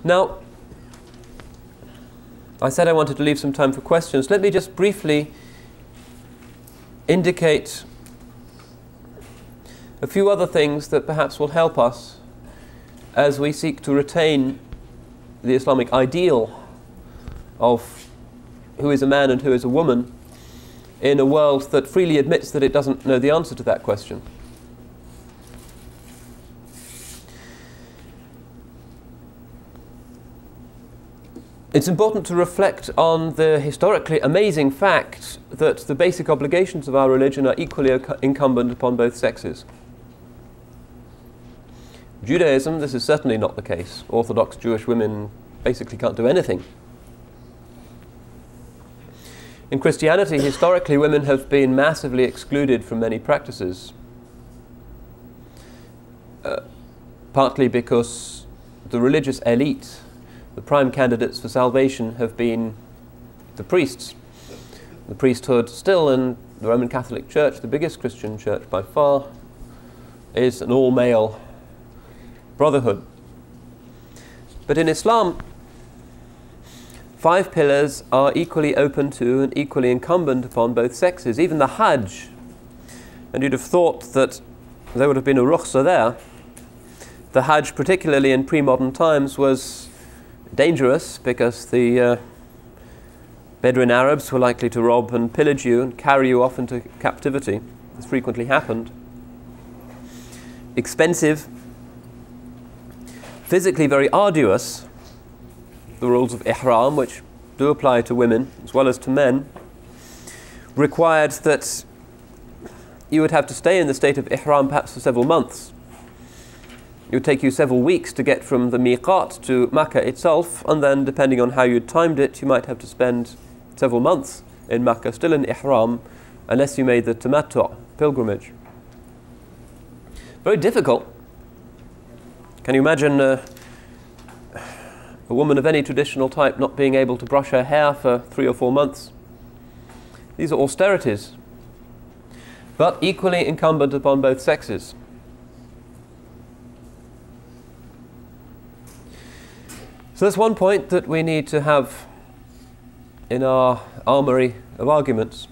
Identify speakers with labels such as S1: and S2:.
S1: Now, I said I wanted to leave some time for questions. Let me just briefly indicate a few other things that perhaps will help us as we seek to retain the Islamic ideal of who is a man and who is a woman in a world that freely admits that it doesn't know the answer to that question. It's important to reflect on the historically amazing fact that the basic obligations of our religion are equally incumbent upon both sexes. Judaism, this is certainly not the case. Orthodox Jewish women basically can't do anything. In Christianity, historically, women have been massively excluded from many practices, partly because the religious elite, the prime candidates for salvation, have been the priests. The priesthood, still in the Roman Catholic Church, the biggest Christian church by far, is an all-male brotherhood. But in Islam, 5 pillars are equally open to and equally incumbent upon both sexes. Even the Hajj, and you'd have thought that there would have been a rukhsah there. The Hajj, particularly in pre-modern times, was dangerous because the Bedouin Arabs were likely to rob and pillage you and carry you off into captivity. This frequently happened. Expensive, physically very arduous. The rules of ihram, which do apply to women as well as to men, required that you would have to stay in the state of ihram perhaps for several months. It would take you several weeks to get from the miqat to Makkah itself, and then depending on how you timed it, you might have to spend several months in Makkah, still in ihram, unless you made the tamattu' pilgrimage. Very difficult. Can you imagine a woman of any traditional type not being able to brush her hair for 3 or 4 months? These are austerities, but equally incumbent upon both sexes. So that's one point that we need to have in our armory of arguments.